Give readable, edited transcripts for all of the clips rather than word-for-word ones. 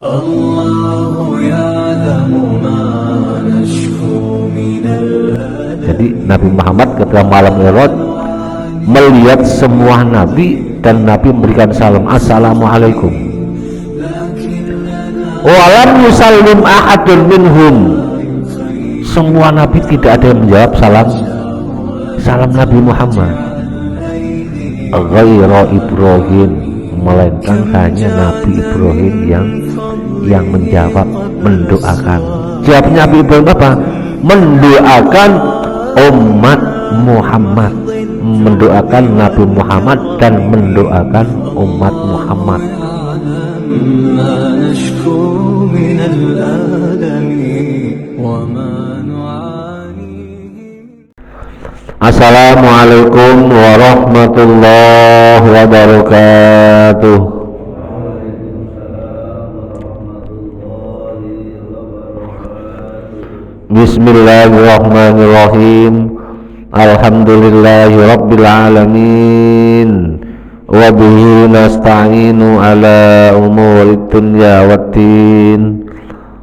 Jadi Nabi Muhammad ketika malam Mi'raj melihat semua nabi dan Nabi memberikan salam assalamualaikum. Walam yusallim ahadun minhum, semua nabi tidak ada yang menjawab salam Nabi Muhammad, ghaira Ibrahim, melainkan hanya Nabi Ibrahim yang menjawab, mendoakan. Jawabnya Nabi Ibrahim apa? Mendoakan umat Muhammad, mendoakan Nabi Muhammad dan mendoakan umat Muhammad. Assalamualaikum warahmatullahi wabarakatuh. Bismillahirrahmanirrahim. Alhamdulillahi rabbil alamin. Wa bihi nasta'inu ala umurid dunya waddin.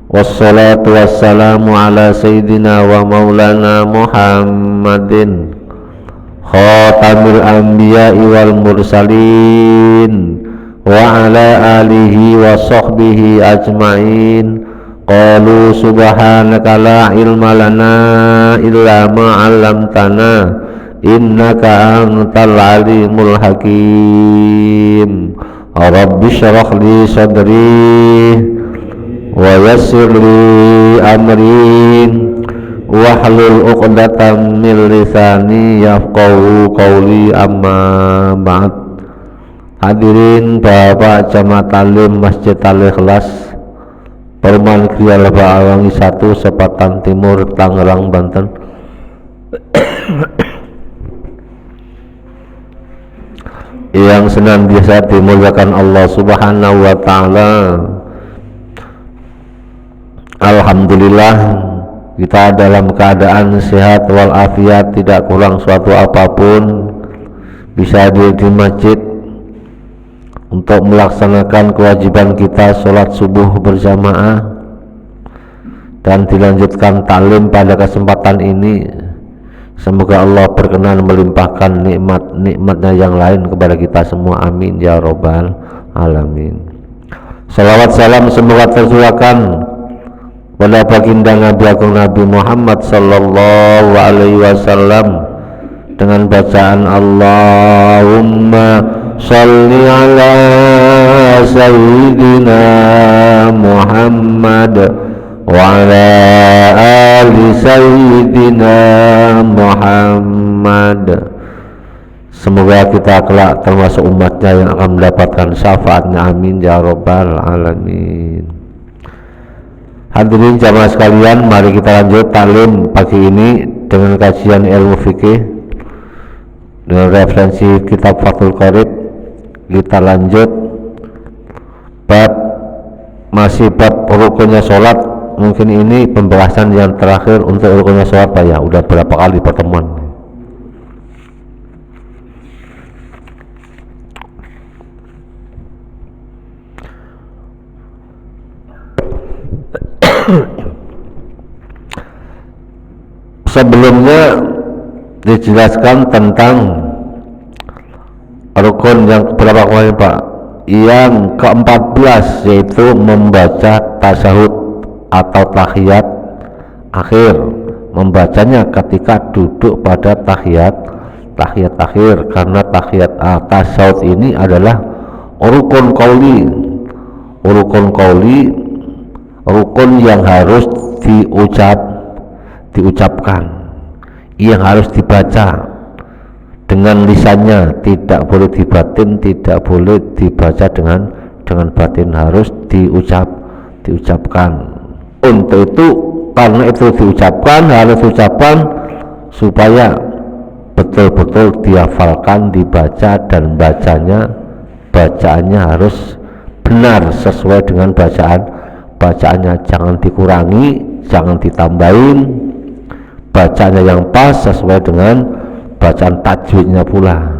Wassalatu wassalamu ala sayyidina wa maulana Muhammadin khatamil anbiya'i wal mursalin wa ala alihi wa sahbihi ajma'in. Qalu subhanaka la ilma lana illa ma 'allamtana innaka antal alimul hakim. Rabbi shrah li sadri wa yassir li amri wahlul 'uqdatam min lisani yafqahu qawli, amma ba'd. Hadirin Bapak Jamaah Talim Masjid Al-Ikhlas Perumahan Gria Lebak Awangi 1, Sepatan Timur, Tangerang, Banten. Yang senantiasa dimuliakan Allah Subhanahu wa ta'ala. Alhamdulillah kita dalam keadaan sehat walafiat, tidak kurang suatu apapun, bisa hadir di masjid untuk melaksanakan kewajiban kita sholat subuh berjamaah dan dilanjutkan taklim pada kesempatan ini. Semoga Allah berkenan melimpahkan nikmat-nikmatnya yang lain kepada kita semua, amin ya robbal alamin. Salawat salam semoga tercurahkan pada baginda Nabi Agung Nabi Muhammad sallallahu alaihi wasallam dengan bacaan Allahumma sholli ala sayyidina Muhammad wa ala ali sayyidina Muhammad. Semoga kita kelak termasuk umatnya yang akan mendapatkan syafaatnya, amin ya robbal alamin. Hadirin jamaah sekalian, mari kita lanjut taklim pagi ini dengan kajian ilmu fikih dengan referensi kitab Fathul Qorib. Kita lanjut masih bab rukunnya sholat. Mungkin ini pembahasan yang terakhir untuk rukunnya sholat, Pak ya. Udah berapa kali pertemuan. Sebelumnya dijelaskan tentang rukun yang berapa kali, Pak? Yang ke-14, yaitu membaca tasyahud atau tahiyat akhir. Membacanya ketika duduk pada tahiyat akhir, karena tahiyat tasyahud ini adalah rukun qauli, rukun yang harus diucapkan, yang harus dibaca dengan lisannya, tidak boleh dibatin, tidak boleh dibaca dengan batin, harus diucapkan. Untuk itu, karena itu harus diucapkan supaya betul-betul dihafalkan, dibaca, dan bacaannya harus benar sesuai dengan bacaannya, jangan dikurangi, jangan ditambahin, bacaannya yang pas sesuai dengan bacaan tajwidnya pula.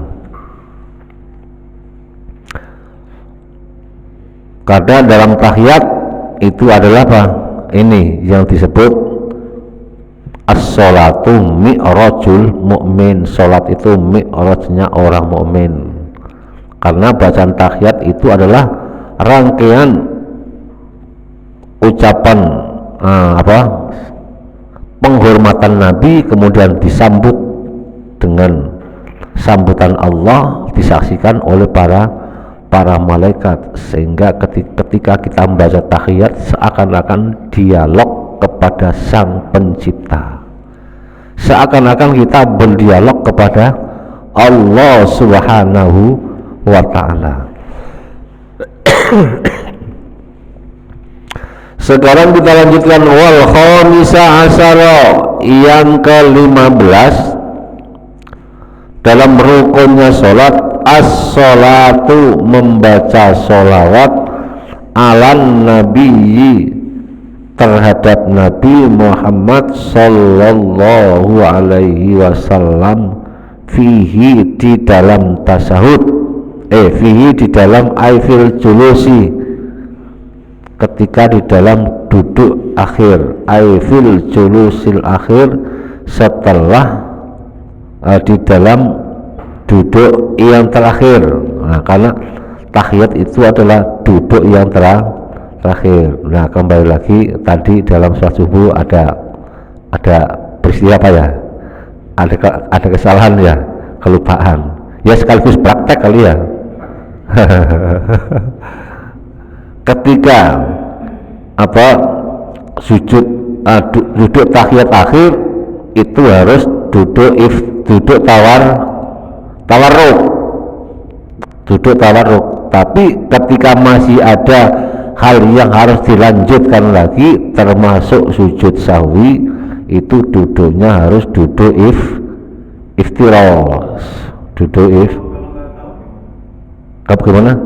Karena dalam tahiyat itu adalah apa? Ini yang disebut as-sholatu mi'rajul mu'min. Sholat itu mi'rajnya orang mukmin. Karena bacaan tahiyat itu adalah rangkaian ucapan penghormatan Nabi, kemudian disambut dengan sambutan Allah, disaksikan oleh para malaikat, sehingga ketika kita membaca tahiyat seakan-akan dialog kepada Sang Pencipta, seakan-akan kita berdialog kepada Allah Subhanahu wa ta'ala. Sekarang kita lanjutkan wal khamisa asyara, yang ke-15 dalam rukunnya sholat, as-sholatu, membaca sholawat alan nabiyyi, terhadap Nabi Muhammad sallallahu alaihi wasallam, fihi, di dalam tasahud, fihi, di dalam aifil julusi, ketika di dalam duduk akhir, aifil julusil akhir, setelah di dalam duduk yang terakhir. Nah, karena tahiyat itu adalah duduk yang terakhir. Nah, kembali lagi tadi dalam sholat subuh ada peristiwa apa ya? Ada kesalahan ya, kelupaan. Ya sekaligus praktek kali ya. Ketika sujud duduk tahiyat akhir itu harus duduk tawarruk, tapi ketika masih ada hal yang harus dilanjutkan lagi, termasuk sujud sahwi, itu duduknya harus duduk iftirash, gimana?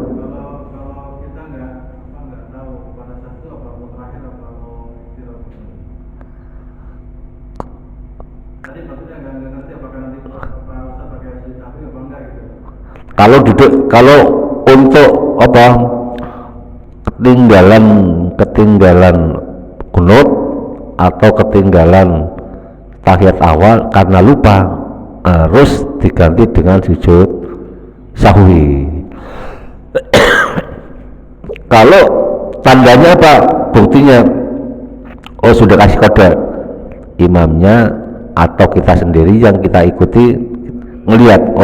Kalau untuk ketinggalan kunut atau ketinggalan tahiyat awal karena lupa, harus diganti dengan sujud sahwi. Kalau tandanya apa? Buktinya, sudah kasih kode imamnya atau kita sendiri yang kita ikuti ngelihat,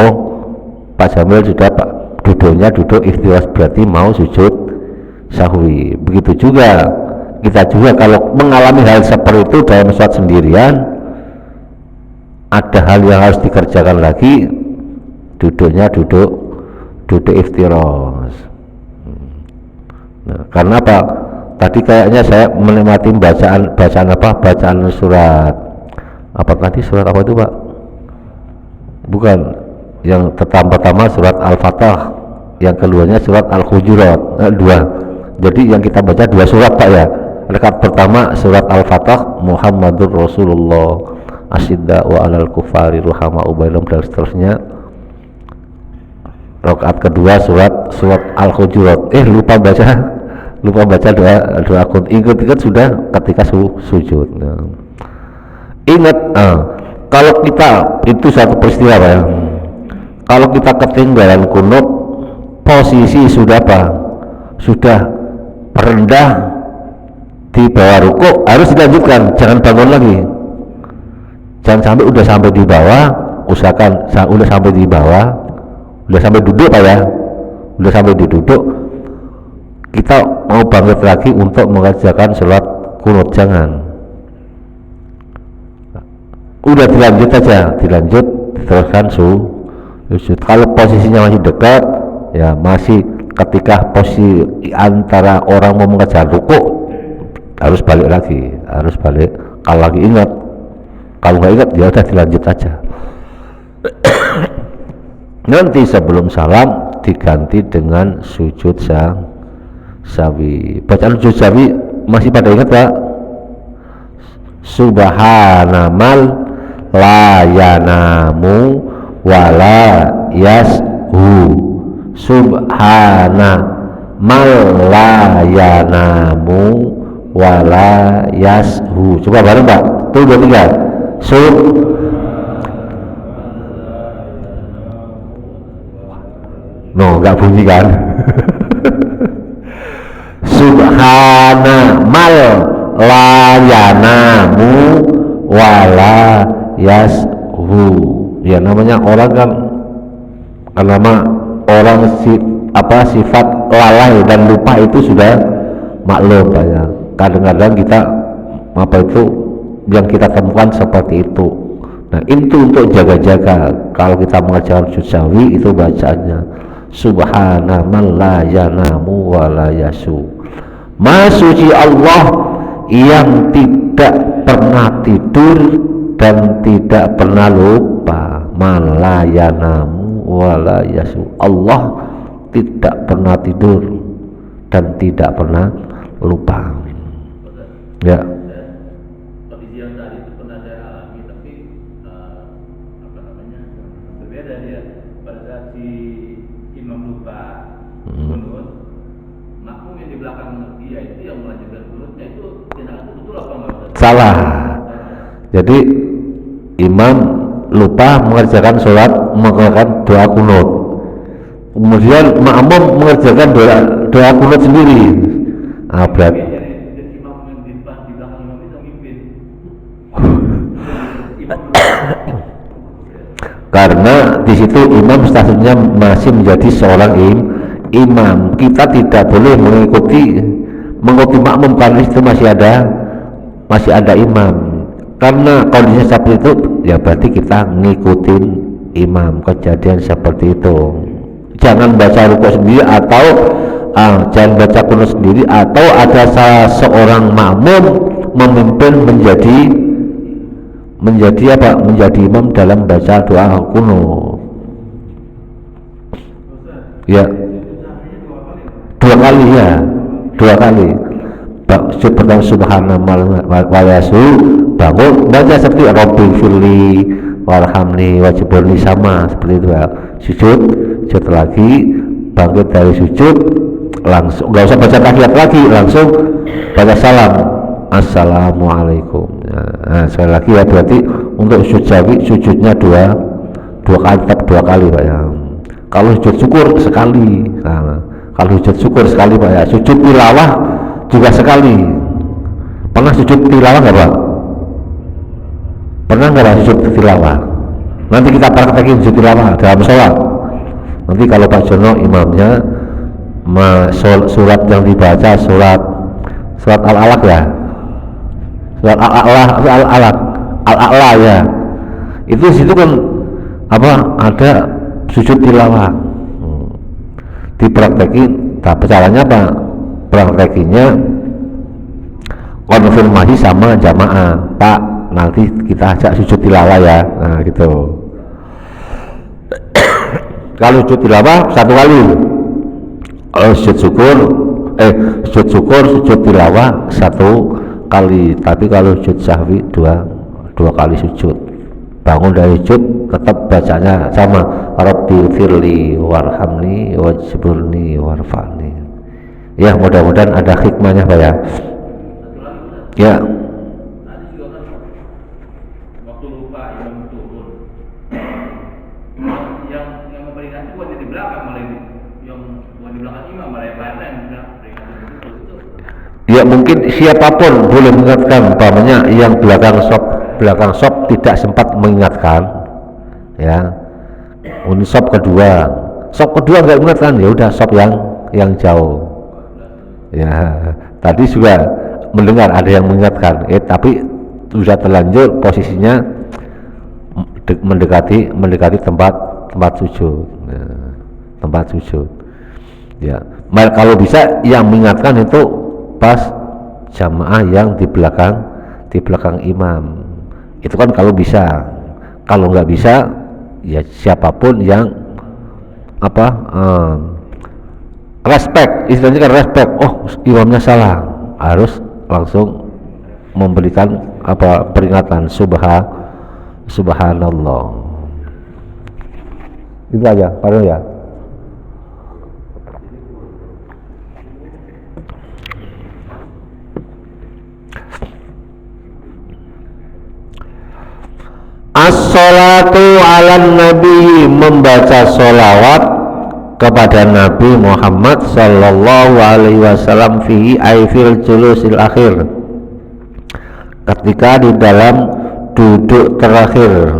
Pak Jamil sudah duduknya duduk iftirash, berarti mau sujud sahwi. Begitu juga kita juga kalau mengalami hal seperti itu dalam sholat sendirian, ada hal yang harus dikerjakan lagi, duduknya duduk iftirash. Nah, karena apa? Tadi kayaknya saya menikmati bacaan surat apa tadi, surat apa itu Pak? Bukan, yang pertama surat Al-Fatah, yang keduanya surat Al-Hujurat, dua. Jadi yang kita baca dua surat Pak ya. Rakaat pertama surat Al-Fatah, Muhammadur Rasulullah, asyidda wa alal kufari ruhama'u bainahum, dan seterusnya. Rakaat kedua surat Al-Hujurat. Lupa baca doa kunut. Ingat sudah ketika sujud. Nah, ingat, kalau kita itu satu peristiwa Pak ya. Kalau kita ketinggalan kunut, posisi sudah rendah di bawah rukuk, harus dilanjutkan, jangan bangun lagi, jangan sampai udah sampai di bawah, usahakan udah sampai duduk Pak ya, udah sampai duduk, kita mau bangkit lagi untuk mengerjakan sholat kunut, jangan, udah diteruskan sujud. Kalau posisinya masih dekat, ya masih ketika posisi antara orang mau mengejar rukuk, harus balik. Kalau lagi ingat, kalau nggak ingat ya udah dilanjut aja. Nanti sebelum salam diganti dengan sujud sahwi. Bacaan sujud sahwi masih pada ingat Pak? Subhanamal la yanamu wala yashu, subhana mal la yanamu wala yashu. Coba bareng Pak. Tuh 2 3. No, enggak bunyi kan? Subhana mal la yanamu wala yashu. Ya namanya orang kan nama orang sifat lalai dan lupa itu sudah maklum ya. Kadang-kadang kita yang kita temukan seperti itu. Nah itu untuk jaga-jaga kalau kita mengajarkan sujud sahwi itu bacaannya subhana man la yanamu wa la yasu. Maha suci Allah yang tidak pernah tidur dan tidak pernah lupa. Man la yanamu wa la yasu. Allah tidak pernah tidur dan tidak pernah lupa. Ya. Kondisi yang tadi itu pernah saya alami, tapi berbeda dia. Pada saat si imam lupa kunut, makmum yang di belakang dia itu yang melanjutkan kunutnya itu tindakan itu betul apa enggak? Salah. Jadi imam lupa mengerjakan doa kunut. Kemudian makmum mengerjakan doa kunut sendiri. Berarti karena di situ imam statusnya masih menjadi seorang imam. Kita tidak boleh mengikuti makmum karena itu masih ada imam. Karena kondisinya seperti itu, ya berarti kita ngikutin imam. Kejadian seperti itu. Jangan baca rukuk sendiri atau jangan baca kunut sendiri, atau ada salah seorang makmum memimpin menjadi imam dalam baca doa kunut. Ya, 2 kali ya, 2 kali. Pertama subhanallah wa yasu, bangun baca seperti Rabbi firli warhamni wajibni, sama seperti itu ya. Sujud lagi, bangkit dari sujud, langsung nggak usah baca tahiyat lagi, langsung baca salam assalamualaikum. Nah, sekali lagi ya, berarti untuk sujud sahwi sujudnya dua kali Pak ya. Kalau sujud syukur sekali. Nah, kalau sujud syukur sekali Pak ya. Sujud tilawah juga sekali. Pernah sujud tilawah nggak Pak? Pernah nggak sujud tilawah? Nanti kita praktekin sujud tilawah dalam sholat. Nanti kalau Pak Jono imamnya surat yang dibaca surat al-alaq ya, surat al-a'la ya, itu situ kan ada sujud tilawah. Dipraktekin, tapi caranya apa? Praktekinnya konfirmasi sama jamaah, Pak nanti kita ajak sujud tilawah ya. Nah gitu. Kalau sujud tilawah 1 kali, kalau sujud syukur sujud tilawah 1 kali, tapi kalau sujud sahwi 2 kali sujud. Bangun dari sujud tetap bacanya sama, Rabbi firli warhamni wajburni warfa'ni. Ya, mudah-mudahan ada hikmahnya Pak ya. Ya. Waktu lupa imam turun, yang memperingati bukan di belakang, malah yang bukan di belakang imam, malah yang lain yang peringati itu. Ya mungkin siapapun boleh mengingatkan, umpamanya yang belakang sop tidak sempat mengingatkan, ya. Ini sop kedua nggak mengingatkan, ya udah sop yang jauh. Ya, tadi juga mendengar ada yang mengingatkan, tapi sudah terlanjur posisinya mendekati tempat sujud. Nah, tempat sujud. Ya, kalau bisa yang mengingatkan itu pas jamaah yang di belakang imam. Itu kan kalau bisa. Kalau nggak bisa, ya siapapun yang respect, istilahnya kan respect. Oh, imamnya salah, harus langsung memberikan peringatan subhanallah. Itu aja, Pak ya. as-salatu ala nabi, membaca sholawat kepada Nabi Muhammad sallallahu alaihi wasallam fihi ay fil julusil akhir, ketika di dalam duduk terakhir,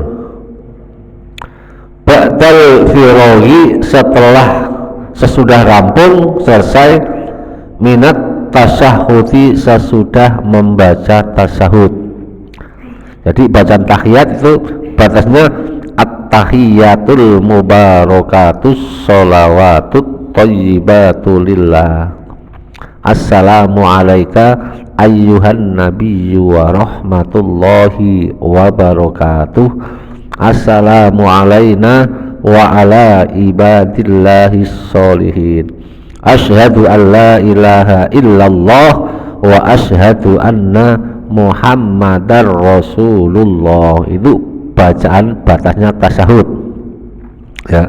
ba'dal firaghi, sesudah rampung selesai, minat tasyahudi, sesudah membaca tasyahud. Jadi bacaan tahiyat itu batasnya at-tahiyatul mubarakatus sholawatut thayyibatu lillah, assalamu alaika ayyuhan nabiyyu wa rahmatullahi wa barakatuh, assalamu alaina wa ala ibadillahis sholihin, asyhadu an la ilaha illallah wa asyhadu anna Muhammadar Rasulullah. Itu bacaan batasnya tasyahud ya,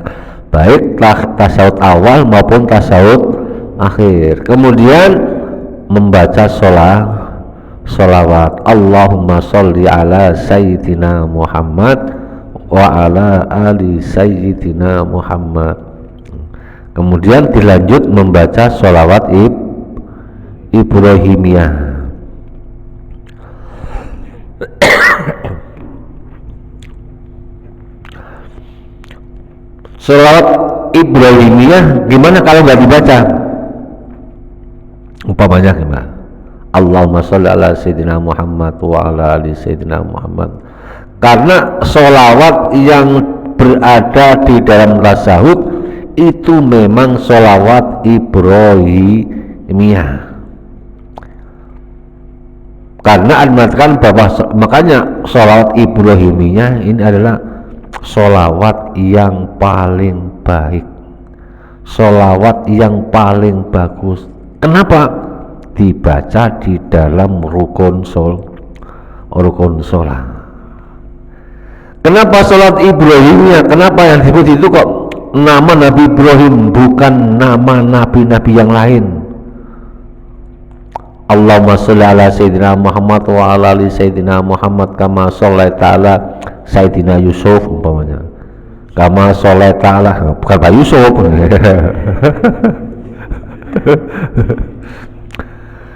baik tasyahud awal maupun tasyahud akhir. Kemudian membaca sholawat Allahumma sholli ala sayyidina Muhammad wa ala ali sayyidina Muhammad. Kemudian dilanjut membaca sholawat Ibrahimiyah. Sholawat Ibrahimiyah gimana kalau nggak dibaca? Umpamanya gimana? Allahumma sholli ala sayyidina Muhammad wa ala ali sayyidina Muhammad. Karena sholawat yang berada di dalam tasyahud itu memang sholawat Ibrahimiyah. Karena mengatakan bahwa makanya sholawat Ibrahimiyah ini adalah sholawat yang paling baik, sholawat yang paling bagus. Kenapa? Dibaca di dalam rukun sholat. Kenapa sholat Ibrahimiyah? Kenapa yang disebut itu kok nama Nabi Ibrahim, bukan nama nabi-nabi yang lain? Allahumma sholli ala sayyidina Muhammad wa ala ali sayyidina Muhammad kama shollaita ala sayyidina Yusuf umpamanya. Kama shollaita ala, bukan Pak Yusuf.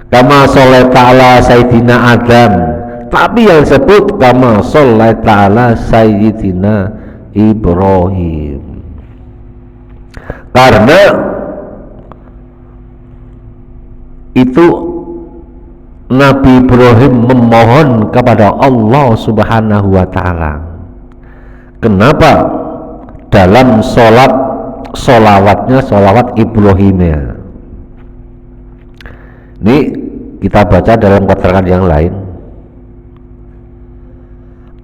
Kama shollaita ala sayyidina Adam, tapi yang disebut kama shollaita ala sayyidina Ibrahim. Karena itu Nabi Ibrahim memohon kepada Allah Subhanahu wa ta'ala. Kenapa? Dalam sholawatnya sholawat Ibrahimiyah. Ini kita baca dalam keterangan yang lain.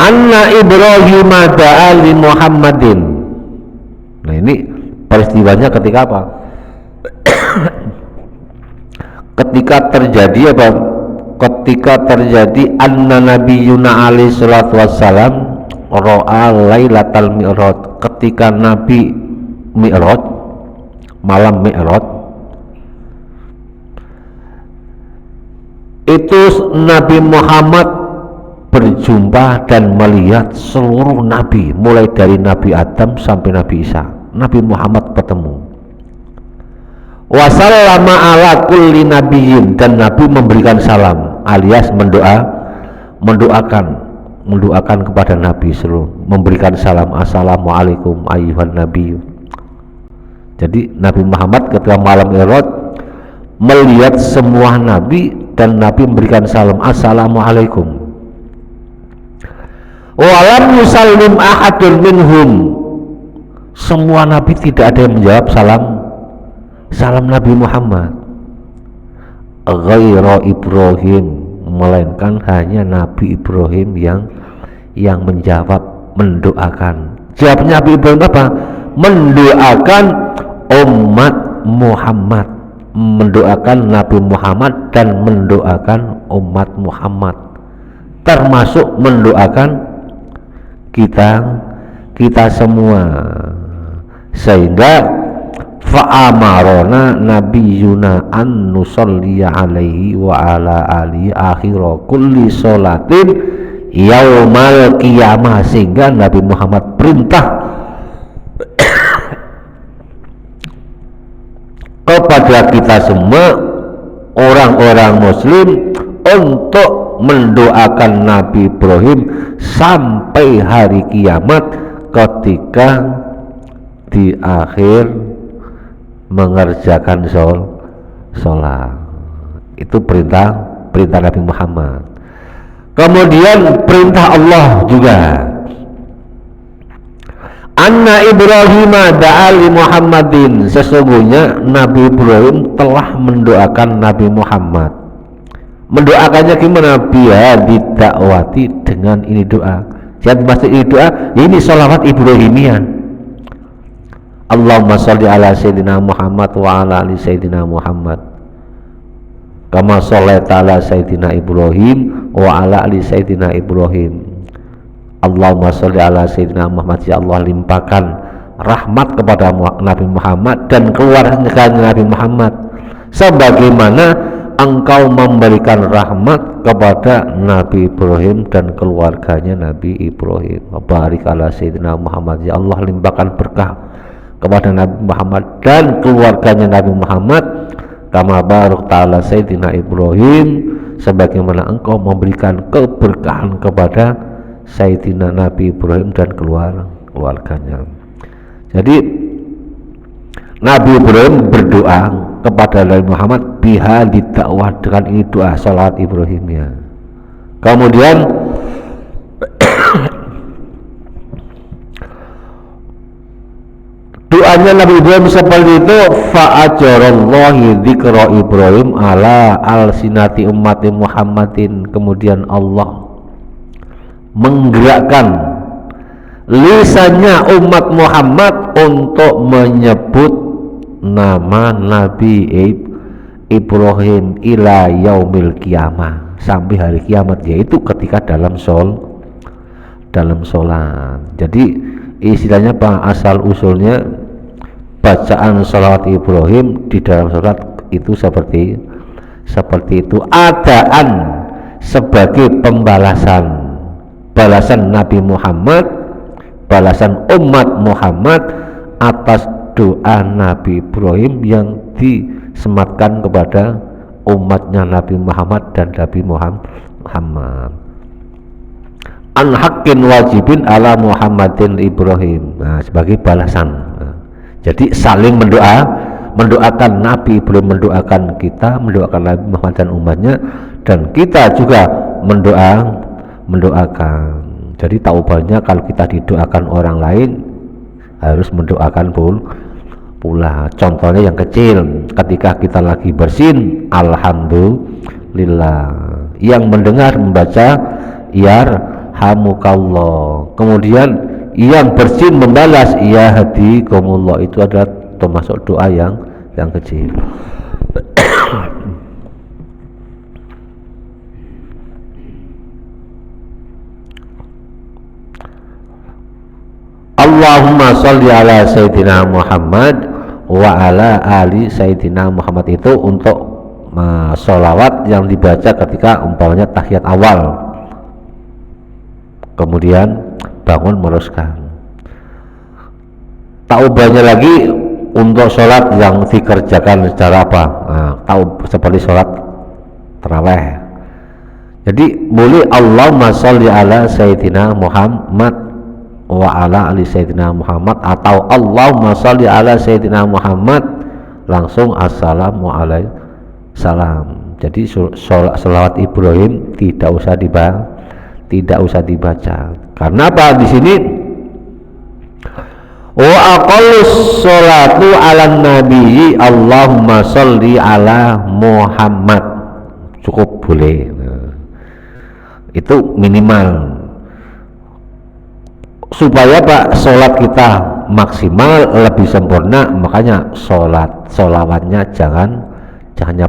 Anna Ibrahim da'a li Muhammadin. Nah ini peristiwanya ketika apa? Ketika terjadi anna nabiyuna alaihi salatu wassalam ro'a lailatal mi'raj, ketika Nabi Mi'raj, malam Mi'raj itu Nabi Muhammad berjumpa dan melihat seluruh nabi, mulai dari Nabi Adam sampai Nabi Isa. Nabi Muhammad bertemu. Wasallama ala kulli nabiyyin, dan Nabi memberikan salam alias mendoakan kepada Nabi seluruh, memberikan salam, assalamualaikum ayyuhan nabi. Jadi Nabi Muhammad ketika malam Mi'raj melihat semua nabi dan Nabi memberikan salam, assalamualaikum. Walam yusallim ahadun minhum, semua nabi tidak ada yang menjawab salam Nabi Muhammad, ghaira Ibrahim, melainkan hanya Nabi Ibrahim yang menjawab, mendoakan. Jawabnya Nabi Ibrahim apa? Mendoakan umat Muhammad, mendoakan Nabi Muhammad dan mendoakan umat Muhammad, termasuk mendoakan kita semua. Sehingga fa'amarona nabiyuna an nusalliya alaihi wa ala alihi akhira kulli sholatin yaumal qiyamah, sehingga Nabi Muhammad perintah kepada kita semua orang-orang muslim untuk mendoakan Nabi Ibrahim sampai hari kiamat ketika di akhir mengerjakan sholat. Itu perintah Nabi Muhammad. Kemudian perintah Allah juga, anna Ibrahim da'ali Muhammadin, sesungguhnya Nabi Ibrahim telah mendoakan Nabi Muhammad. Mendoakannya gimana? Biar didakwati dengan ini doa. Jangan maksud ini doa, ini sholawat Ibrahimiyah. Allahumma sholli ala Sayyidina Muhammad wa ala ali Sayyidina Muhammad kama shollaita ala Sayyidina Ibrahim wa ala ali Sayyidina Ibrahim. Allahumma sholli ala Sayyidina Muhammad, ya Allah limpahkan rahmat kepada Nabi Muhammad dan keluarga Nabi Muhammad sebagaimana engkau memberikan rahmat kepada Nabi Ibrahim dan keluarganya Nabi Ibrahim. Barik ala Sayyidina Muhammad, ya Allah limpahkan berkah kepada Nabi Muhammad dan keluarganya Nabi Muhammad kama barak ta'ala Sayyidina Ibrahim, sebagaimana engkau memberikan keberkahan kepada Sayyidina Nabi Ibrahim dan keluarganya. Jadi Nabi Ibrahim berdoa kepada Nabi Muhammad biha didakwah dengan ini doa salat Ibrahimnya. Kemudian doanya Nabi Ibrahim seperti itu, fa'ajarallahi dzikra Ibrahim ala alsinati ummati Muhammadin, kemudian Allah menggerakkan lisannya umat Muhammad untuk menyebut nama Nabi Ibrahim ila yaumil qiyamah, sampai hari kiamat, yaitu ketika dalam sholat. Jadi istilahnya Pak, asal usulnya bacaan sholawat Ibrahim di dalam sholat itu seperti itu, adaan sebagai balasan Nabi Muhammad, balasan umat Muhammad atas doa Nabi Ibrahim yang disematkan kepada umatnya Nabi Muhammad dan Nabi Muhammad an haqqin wajibin ala Muhammadin Ibrahim, sebagai balasan. Jadi saling mendoakan Nabi Ibrahim, mendoakan kita, mendoakan Nabi Muhammad dan umatnya, dan kita juga mendoakan. Jadi taubahnya kalau kita didoakan orang lain harus mendoakan pula. Contohnya yang kecil, ketika kita lagi bersin, alhamdulillah. Yang mendengar membaca yarhamukallah. Kemudian yang bersin membalas ya hadikumullah, itu adalah termasuk doa yang kecil. Allahumma sholli ala Sayyidina Muhammad wa ala ali Sayyidina Muhammad, itu untuk sholawat yang dibaca ketika umpamanya tahiyat awal, kemudian bangun meneruskan. Taubahnya lagi untuk sholat yang dikerjakan secara apa? Seperti sholat tarawih. Jadi boleh Allahumma sholli ala Sayyidina Muhammad wa ala ali Sayyidina Muhammad, atau Allahumma sholli ala Sayyidina Muhammad langsung assalamualaikum salam. Jadi sholawat Ibrahim tidak usah dibaca. Karena apa? Di sini wa aqallus sholatu ala nabi Allahumma sholli ala Muhammad, cukup boleh. Itu minimal supaya Pak sholat kita maksimal, lebih sempurna. Makanya sholawatnya jangan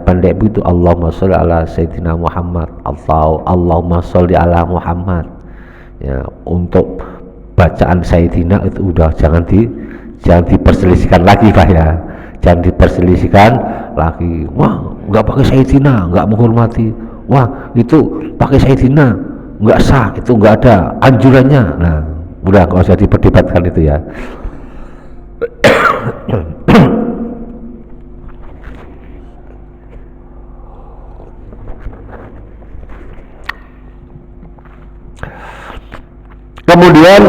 pendek begitu. Allahumma sholli ala Sayyidina Muhammad atau Allahumma sholli ala Muhammad. Ya, untuk bacaan Sayyidina itu udah jangan diperselisihkan lagi Pak ya, jangan diperselisihkan lagi. Wah nggak pakai Sayyidina, nggak menghormati. Wah itu pakai Sayyidina, nggak sah, itu nggak ada anjurannya. Nah, udah nggak usah diperdebatkan itu ya. Kemudian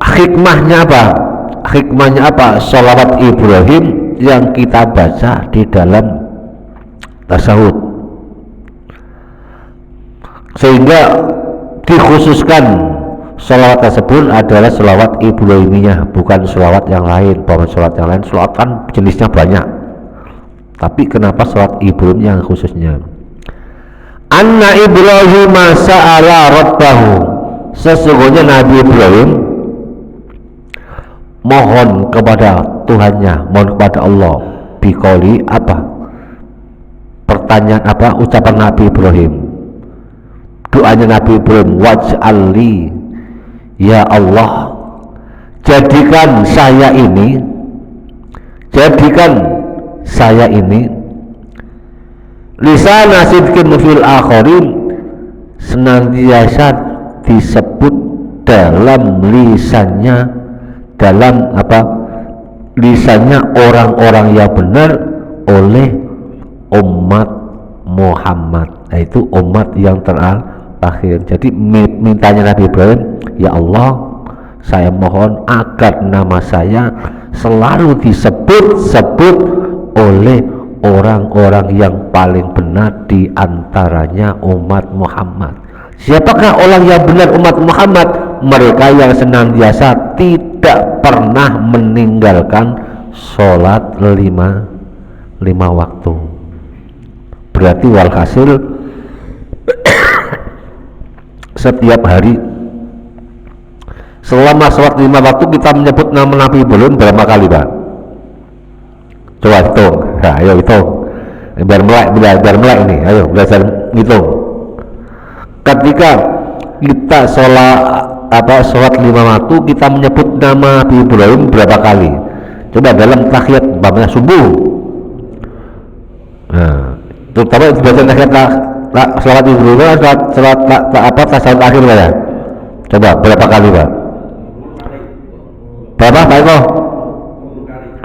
hikmahnya apa? Hikmahnya apa? Sholawat Ibrahim yang kita baca di dalam tasawuf, sehingga dikhususkan sholawat tersebut adalah sholawat Ibrahimiyah, bukan sholawat yang lain. Bahwa sholawat yang lain, sholawat kan jenisnya banyak, tapi kenapa sholawat Ibrahim yang khususnya? Anna Ibrahim sa'ala rabbahu, sesungguhnya Nabi Ibrahim mohon kepada Tuhannya, mohon kepada Allah. Biqauli apa? Pertanyaan apa? Ucapan Nabi Ibrahim, doanya Nabi Ibrahim, waj'alli, ya Allah, jadikan saya ini lisana sidqin fil akhirin, senantiasa disebut dalam lisannya, dalam apa, lisannya orang-orang yang benar oleh umat Muhammad, yaitu umat yang terakhir. Jadi mintanya Nabi Ibrahim, ya Allah, saya mohon agar nama saya selalu disebut-sebut oleh orang-orang yang paling benar di antaranya umat Muhammad. Siapakah orang yang benar umat Muhammad? Mereka yang senantiasa tidak pernah meninggalkan sholat lima waktu. Berarti walhasil setiap hari selama sholat 5 waktu kita menyebut nama Nabi Ibrahim berapa kali, Pak? Coba hitung. Nah, ayo hitung. Biar melek ini. Ayo belajar hitung. Ketika kita sholat 5 waktu, kita menyebut nama Nabi Ibrahim berapa kali? Coba dalam tahiyat umpamanya subuh. Nah, terutama baca tahiyat sholat Ibrahim, sholat tasawuf akhir ya. Coba berapa kali, Pak? Berapa, Pak Eko?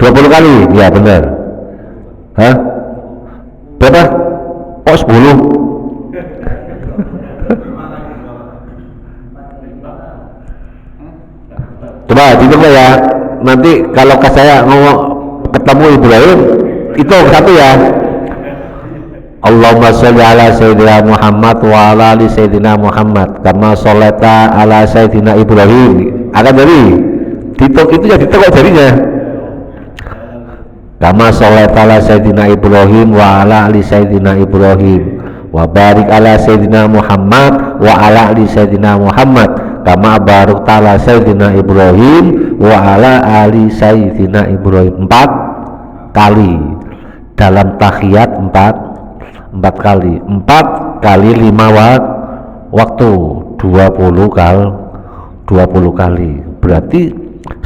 20 kali, ya benar. Hah? Berapa? Oh 10. Coba dicoba ya. Nanti kalau ke saya ngomong ketemu Ibrahim, itu satu ya. Allahumma sholli ala sayyidina Muhammad wa ala ali sayyidina Muhammad kama sholaita ala sayyidina Ibrahim. Akan dari ditok itu ya ditok jarinya. Kama sholaita ala sayyidina Ibrahim wa ala ali sayyidina Ibrahim wa barik ala sayyidina Muhammad wa ala ali sayyidina Muhammad kama barakta ala sayyidina Ibrahim wa ala ali sayyidina Ibrahim. 4 kali dalam tahiyat, 4 kali 5 waktu 20 kali. Berarti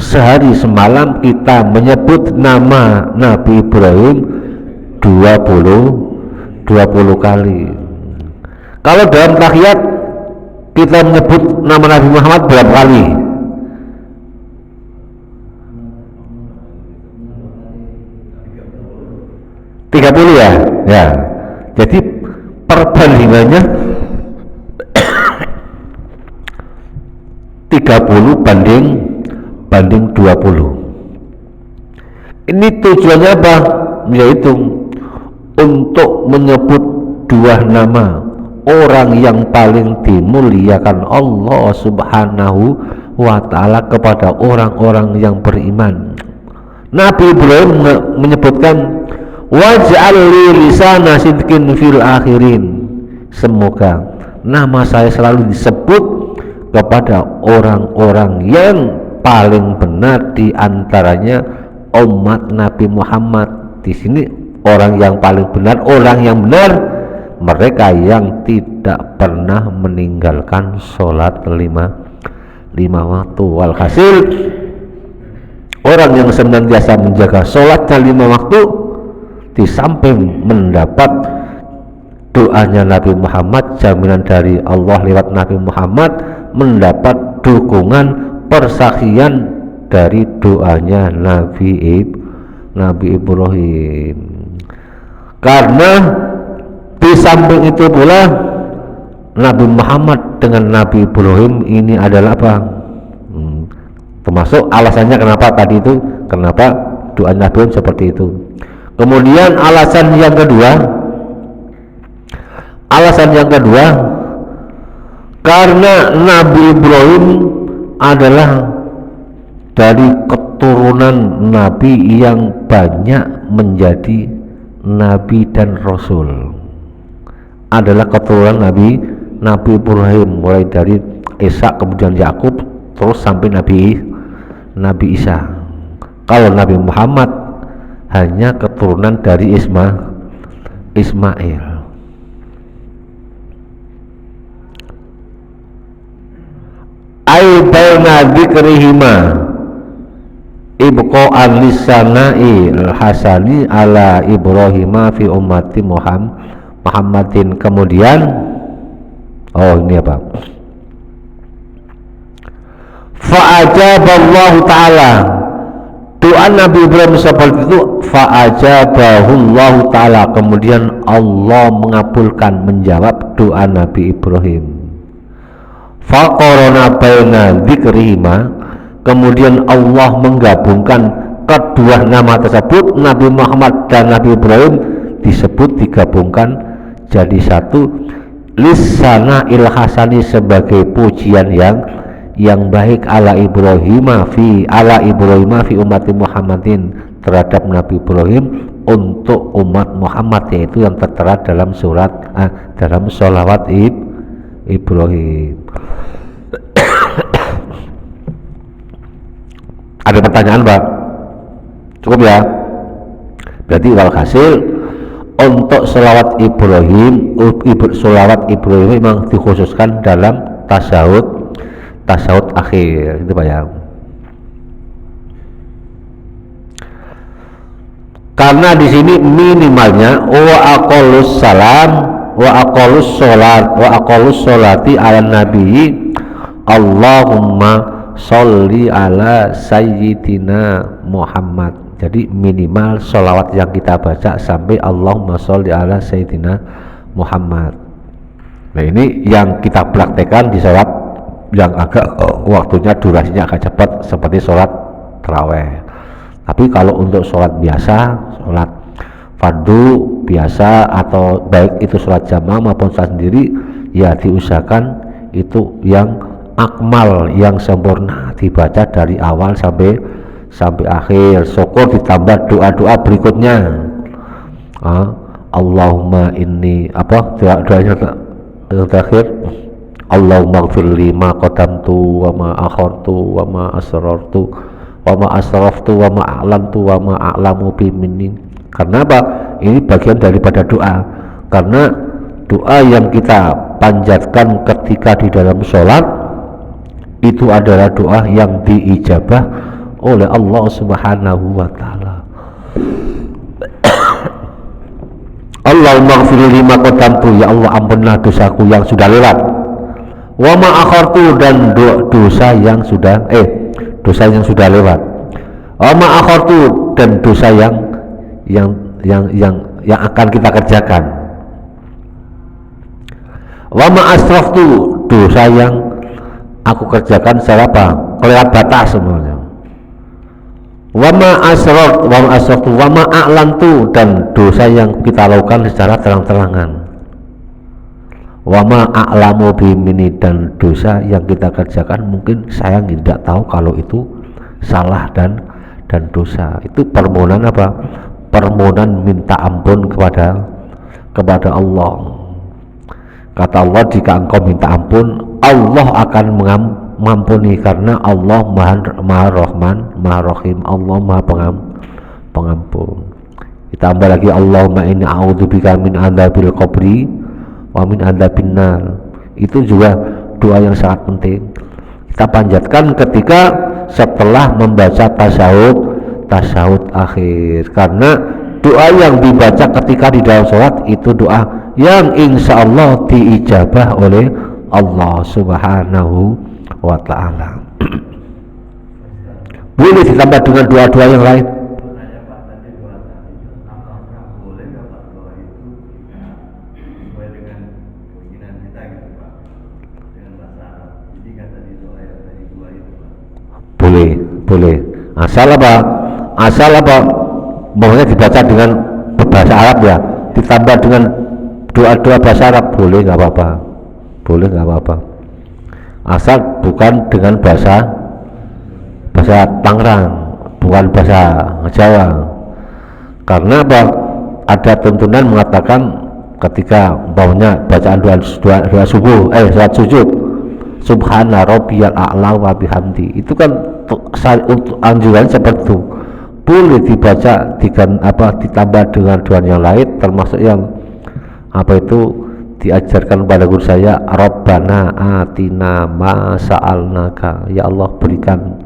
sehari semalam kita menyebut nama Nabi Ibrahim 20 kali. Kalau dalam tahiyat kita menyebut nama Nabi Muhammad berapa kali? 30 ya? Ya. Jadi perbandingannya 30 banding 20. Ini tujuannya apa? Yaitu untuk menyebut 2 nama orang yang paling dimuliakan Allah Subhanahu wa ta'ala kepada orang-orang yang beriman. Nabi Ibrahim menyebutkan waj'al li lisana sidqin fil akhirin, semoga nama saya selalu disebut kepada orang-orang yang paling benar di antaranya umat Nabi Muhammad. Di sini orang yang paling benar, orang yang benar mereka yang tidak pernah meninggalkan sholat 5 waktu. Walhasil orang yang senantiasa menjaga sholatnya 5 waktu di samping mendapat doanya Nabi Muhammad, jaminan dari Allah lewat Nabi Muhammad mendapat dukungan persaksian dari doanya Nabi Ibrahim. Karena di samping itu pula Nabi Muhammad dengan Nabi Ibrahim ini adalah apa? Termasuk alasannya kenapa tadi itu, kenapa doa Nabi Ibrahim seperti itu. Kemudian alasan yang kedua, karena Nabi Ibrahim adalah dari keturunan Nabi yang banyak menjadi Nabi dan Rasul. Adalah keturunan Nabi Ibrahim, mulai dari Ishak kemudian Yakub terus sampai Nabi Isa. Kalau Nabi Muhammad hanya keturunan dari Ismail. Baina dzikrihima ibqa'an lisanai al-hasani ala Ibrahima fi ummati Muhammadin. Kemudian ini apa? Fa'ajaballahu ta'ala, doa Nabi Ibrahim seperti itu, fa'ajabahullahu ta'ala, kemudian Allah mengabulkan, menjawab doa Nabi Ibrahim. Faqarana baina dzikrihima, kemudian Allah menggabungkan kedua nama tersebut, Nabi Muhammad dan Nabi Ibrahim digabungkan jadi satu, lisana ilhasani, sebagai pujian yang baik ala Ibrahima fi ummati Muhammadin, terhadap Nabi Ibrahim untuk umat Muhammad, yaitu yang tertera dalam dalam sholawat Ibrahim. Ada pertanyaan, Pak? Cukup ya? Berarti walhasil untuk sholawat Ibrahim memang dikhususkan dalam tasawuf akhir, itu Pak ya. Karena di sini minimalnya wa aqallus salam wa aqallus sholati ala nabi Allahumma sholli ala sayyidina Muhammad. Jadi minimal sholawat yang kita baca sampai Allahumma sholli ala sayyidina Muhammad. Nah, ini yang kita praktekkan di sholat yang agak waktunya durasinya agak cepat, seperti sholat taraweh. Tapi kalau untuk sholat biasa, sholat fardu biasa, atau baik itu sholat jamaah maupun sholat sendiri, ya diusahakan itu yang akmal, yang sempurna, dibaca dari awal sampai akhir. Syukur ditambah doa-doa berikutnya. Allahumma inni doanya yang terakhir, Allahumma ighfirli ma qadamtu wa ma akhartu wa ma asrartu wa ma asraftu wa ma a'lantu wa ma a'lamu bi minni. Karena apa? Ini bagian daripada doa. Karena doa yang kita panjatkan ketika di dalam sholat itu adalah doa yang diijabah oleh Allah Subhanahu wa ta'ala. Allahumma ighfirli ma qadamtu, ya Allah ampunlah dosaku yang sudah lewat, wa ma akhartu, dan dosa yang sudah lewat, wa ma akhartu, dan dosa yang akan kita kerjakan, wa ma asraftu, dosa yang aku kerjakan secara kelewat batas semuanya, wa ma asraftu wa ma a'lantu, dan dosa yang kita lakukan secara terang-terangan, wa ma a'lamu bimini, dan dosa yang kita kerjakan mungkin saya tidak tahu kalau itu salah dan dosa. Itu permohonan apa? Permohonan minta ampun kepada Allah. Kata Allah, jika engkau minta ampun, Allah akan mengampuni, karena Allah maha rahman, maha rahim, Allah maha pengampun. Ditambah lagi, Allahumma inni a'udzubika min adzabil qabri wa min adzabin nar. Itu juga doa yang sangat penting kita panjatkan ketika setelah membaca tasawuf akhir, karena doa yang dibaca ketika di dalam sholat itu doa yang insya Allah diijabah oleh Allah Subhanahu wa Ta'ala. Boleh ditambah dengan doa-doa yang lain. Boleh. Asal apa? Pokoknya dibaca dengan bahasa Arab ya. Ditambah dengan doa-doa bahasa Arab boleh nggak apa-apa. Asal bukan dengan bahasa Tangerang, bukan bahasa Jawa. Karena apa? Ada tuntunan mengatakan ketika bawahnya bacaan doa subuh, salat sujud, Subhana rabbiyal a'la wa bihamdi. Itu kan untuk anjuran seperti itu. Boleh dibaca ditambah dengan doa yang lain, termasuk yang diajarkan pada guru saya, Rabbana atina ma sa'alnaka, ya Allah berikan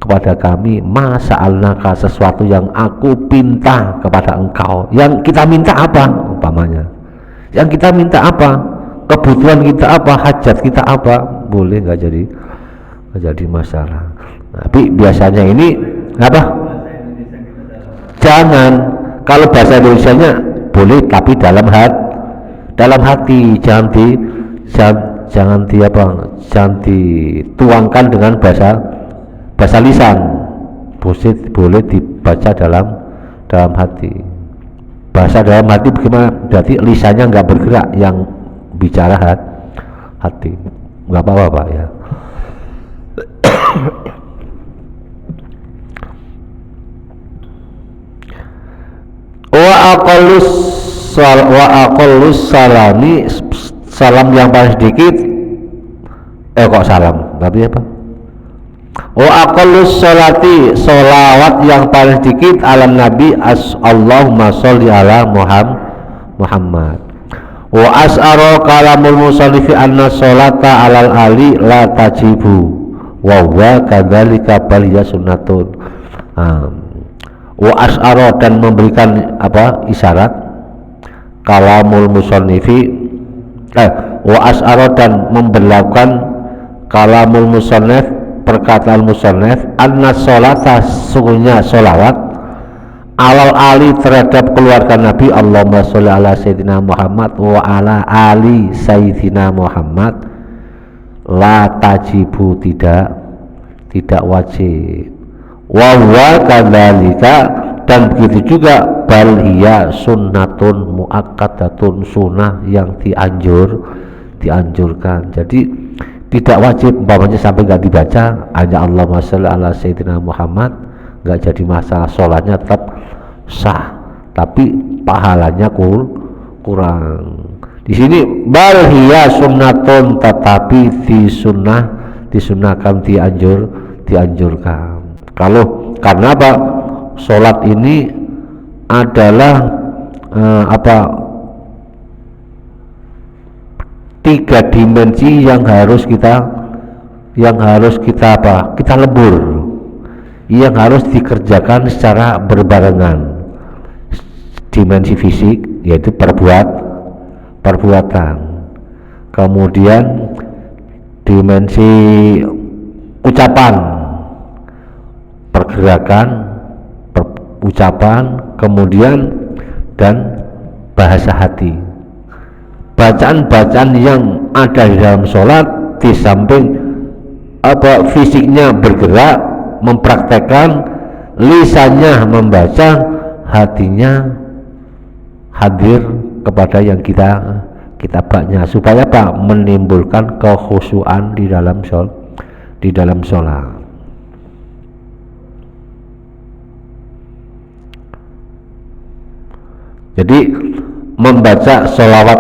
kepada kami ma sa'alnaka, sesuatu yang aku pinta kepada engkau. Yang kita minta apa umpamanya, yang kita minta apa, kebutuhan kita apa, hajat kita apa, boleh nggak jadi masalah. Tapi biasanya ini apa, jangan, kalau bahasa Indonesianya boleh tapi dalam hati, jangan dituangkan dengan bahasa lisan. Boleh dibaca dalam hati. Bahasa dalam hati bagaimana? Berarti lisannya nggak bergerak, yang bicara hati. Nggak apa-apa Pak ya. Wa aqallus salami, salam yang paling sedikit tapi apa? Wa aqallus salati, solawat yang paling sedikit ala nabi Allahumma sholli ala Muhammad. Wa as'ara kalamul musallifi anna sholata alal ali la tajibu wa huwa kadzalika bal ya sunnatun. Wa as'ara, dan memberikan isyarat kalamul musannifi wa as'ara, dan memberlakukan kalamul musannif, perkataan musannif, anna sholata, sungguhnya sholawat, alal ali, terhadap keluarga Nabi, Allahumma sholli ala sayyidina Muhammad wa ala ali sayyidina Muhammad, la tajibu, tidak wajib. Wa huwa kadzalika, dan begitu juga bal hiya sunnatun muakkadatun, sunnah yang dianjurkan. Jadi tidak wajib, umpamanya sampai nggak dibaca hanya Allahumma sholli ala sayyidina Muhammad, nggak jadi masalah, sholatnya tetap sah, tapi pahalanya kurang. Di sini bal hiya sunnatun, tetapi disunahkan, dianjurkan. Karena apa? Sholat ini adalah tiga dimensi yang harus kita lebur, yang harus dikerjakan secara berbarengan. Dimensi fisik, yaitu perbuatan, kemudian dimensi ucapan, pergerakan, ucapan, kemudian dan bahasa hati. Bacaan-bacaan yang ada di dalam sholat, di samping fisiknya bergerak mempraktekkan, lisannya membaca, hatinya hadir kepada yang kita baca, supaya menimbulkan kekhusyuan di dalam sholat. Jadi membaca sholawat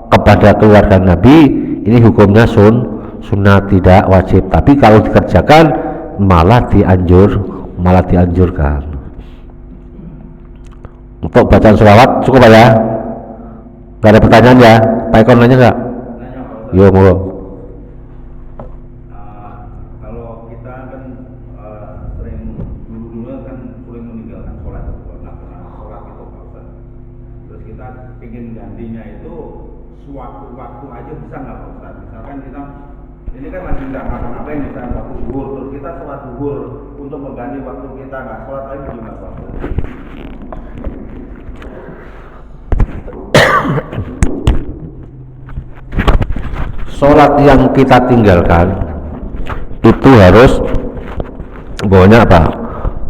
kepada keluarga Nabi ini hukumnya sunnah, tidak wajib. Tapi kalau dikerjakan malah dianjurkan. Untuk bacaan sholawat cukup ya? Gak ada pertanyaan ya? Pak Eko nanya nggak? Yo mau. Kalau kita kan sering dulu kan sering meninggalkan sholat, nggak pernah sholat aja bisa nggak Pak Ustaz? Misalkan kita ini kan masih nggak ngapa-ngapain misalnya waktu zuhur, terus kita sholat zuhur untuk mengganti waktu kita nggak sholat lagi gimana Pak Ustaz? Sholat yang kita tinggalkan itu harus pokoknya apa?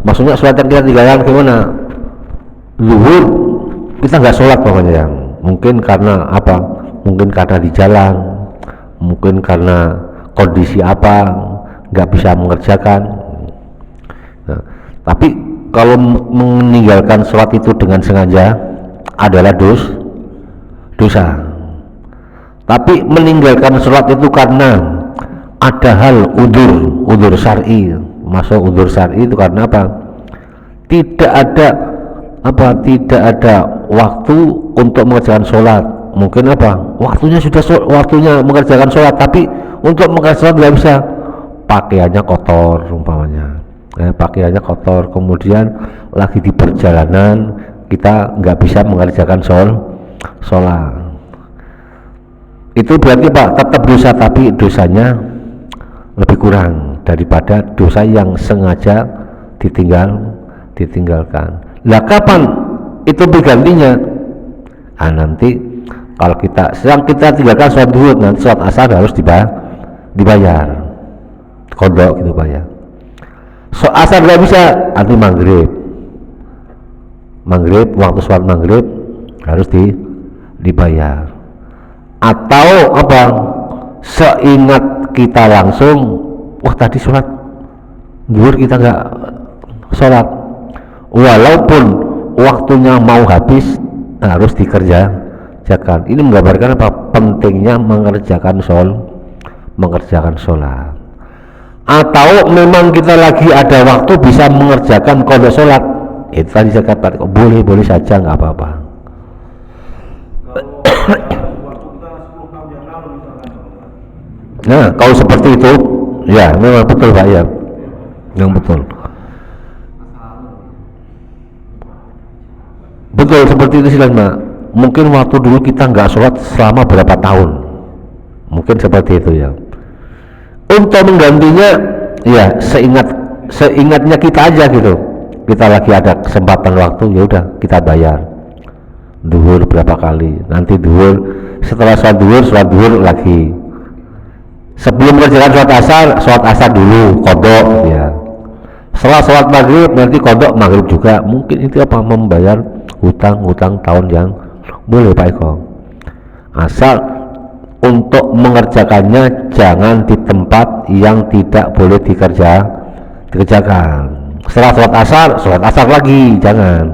Maksudnya sholat yang kita tinggalkan gimana? Zuhur kita nggak sholat pokoknya yang mungkin karena apa? Mungkin karena di jalan, mungkin karena kondisi apa nggak bisa mengerjakan. Nah, tapi kalau meninggalkan sholat itu dengan sengaja adalah dosa. Tapi meninggalkan sholat itu karena ada hal udzur syar'i. Masuk udzur syar'i itu karena apa? Tidak ada waktu untuk mengerjakan sholat. Mungkin apa? Waktunya mengerjakan sholat, tapi untuk mengerjakan sholat nggak bisa. Pakaiannya kotor umpamanya. Pakaiannya kotor. Kemudian lagi di perjalanan kita nggak bisa mengerjakan sholat. Itu berarti Pak tetap dosa, tapi dosanya lebih kurang daripada dosa yang sengaja ditinggalkan. Lah kapan itu bergantinya? Nanti kalau kita tinggalkan sholat zuhur, nanti sholat asar harus dibayar kodok gitu bayar. Sholat asar nggak bisa, nanti maghrib waktu sholat maghrib harus dibayar. Atau apa, seingat kita langsung tadi sholat zuhur kita nggak sholat, walaupun waktunya mau habis harus dikerjakan. Ini menggambarkan apa? Pentingnya mengerjakan sholat. Atau memang kita lagi ada waktu bisa mengerjakan qada sholat, itu tadi saya katakan boleh saja, nggak apa-apa. Nah, kalau seperti itu, ya memang betul Pak ya, yang betul seperti itu sih Pak. Mungkin waktu dulu kita nggak sholat selama berapa tahun, mungkin seperti itu ya. Untuk menggantinya, ya seingatnya kita aja gitu. Kita lagi ada kesempatan waktu, ya udah kita bayar. Duhur berapa kali? Nanti duhur, setelah sholat duhur lagi. Sebelum mengerjakan sholat asar dulu kodok ya. Setelah sholat maghrib nanti kodok maghrib juga. Mungkin itu apa? Membayar hutang tahun yang boleh Pak Eko. Asal untuk mengerjakannya jangan di tempat yang tidak boleh dikerjakan. Setelah sholat asar lagi jangan.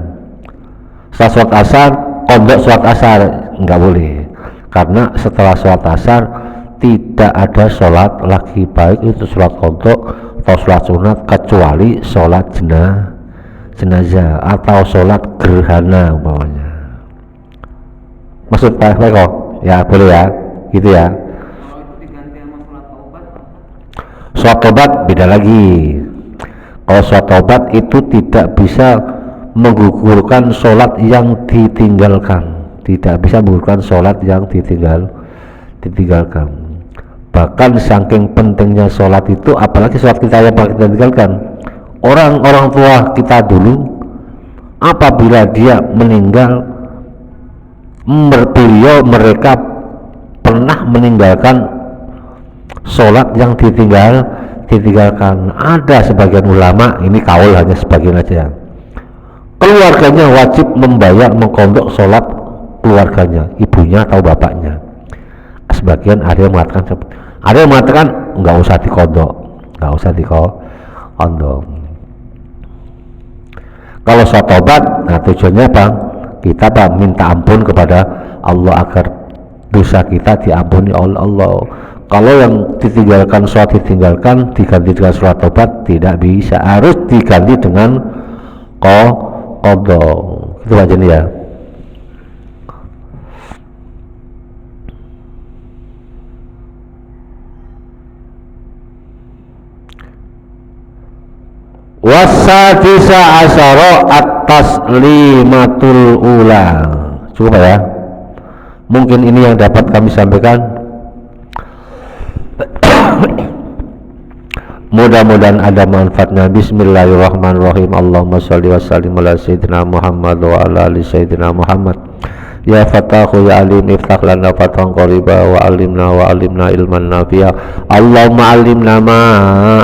Setelah sholat asar kodok sholat asar nggak boleh, karena setelah sholat asar tidak ada sholat lagi, baik itu sholat kodok atau sholat sunat, kecuali sholat jenazah atau sholat gerhana umpamanya. Maksud Pak Eko ya boleh ya gitu ya. Kalau itu diganti sama sholat taubat, Sholat taubat beda lagi. Kalau sholat taubat itu tidak bisa menggugurkan sholat yang ditinggalkan, tidak bisa menggugurkan sholat yang ditinggalkan. Bahkan saking pentingnya sholat itu, apalagi sholat kita yang kita tinggalkan, orang tua kita dulu apabila dia meninggal, mereka pernah meninggalkan sholat yang ditinggalkan. Ada sebagian ulama, ini kaul hanya sebagian aja, keluarganya wajib membayar mengkodok sholat keluarganya, ibunya atau bapaknya. Sebagian ada yang mengatakan nggak usah dikodok. Kalau sholat taubat, nah tujuannya apa? Kita minta ampun kepada Allah agar dosa kita diampuni oleh Allah. Kalau yang ditinggalkan diganti dengan sholat taubat tidak bisa, harus diganti dengan qadha. Itu aja nih ya. Wasadisa asyara at-taslimatul ula. Cukup ya. Mungkin ini yang dapat kami sampaikan. Mudah-mudahan ada manfaatnya. Bismillahirrahmanirrahim. Allahumma sholli wa sallim ala sayyidina Muhammad wa ala ali sayyidina Muhammad. Ya Fatahu ya Alim iftah lana fathan qariba wa alimna ilman nafi'a. Allahumma alimna ma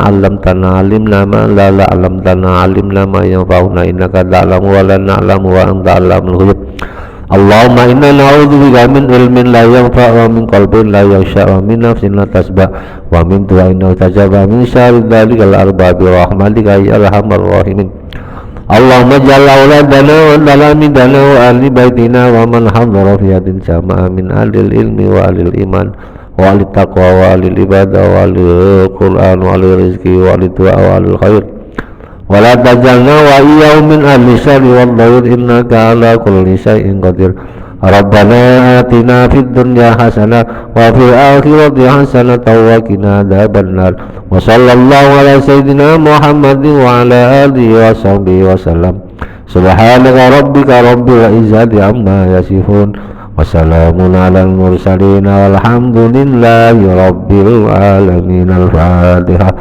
'allamtana alimna ma la alamtana alimna ma yanfa'una innaka ta'lamu wa la na'lamu wa anta 'allamul ghuyub. Allahumma inna na'udzubika min ilmin la yanfa' wa min qalbin la yakhsha wa min nafsin la tasba wa min du'ain la tajaba min syarri dzalikal arbabi rahmatika ya arhamar rahimin. Allahumma jalla auladana wa dalamidana wa ahli baitina wa man hadhara fi hadin jama'a min alil ilmi wa alil iman wa alil taqwa wa alil ibadah wa alil quran wa alil rizki wa alil du'a wa alil khair wa la tajalna wa iyyahum min ahli syarri wal dhayr innaka ala kulli syai'in qadir. Rabbana atina fid dunya hasanah wa fil akhirati hasanah wa qina adzabannar. Wa sallallahu ala sayyidina Muhammadin wa ala alihi wa sahbihi wa sallam. Subhanaka rabbika rabbil izzati amma yasifun wa salamun alal mursalin walhamdulillahi rabbil alamin. Al-Fatihah.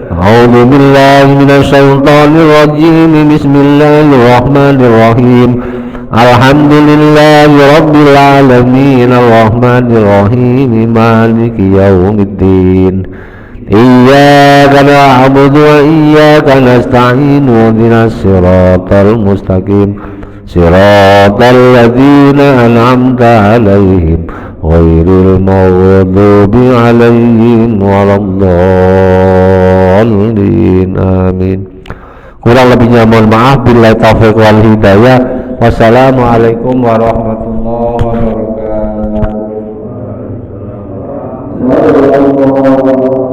A'udzu billahi minasy syaithanir rajim. Bismillahirrahmanirrahim. Alhamdulillahi rabbil alamin arrahmanir rahim maliki yaumiddin. Iyyaka na'budu wa iyyaka nasta'in ihdinas siratal mustaqim siratal ladzina an'amta 'alaihim ghairil maghdubi 'alaihim waladdallin. Amin. Kurang lebihnya mohon maaf. Billahi taufiq wal hidayah. Wassalamualaikum warahmatullahi wabarakatuh.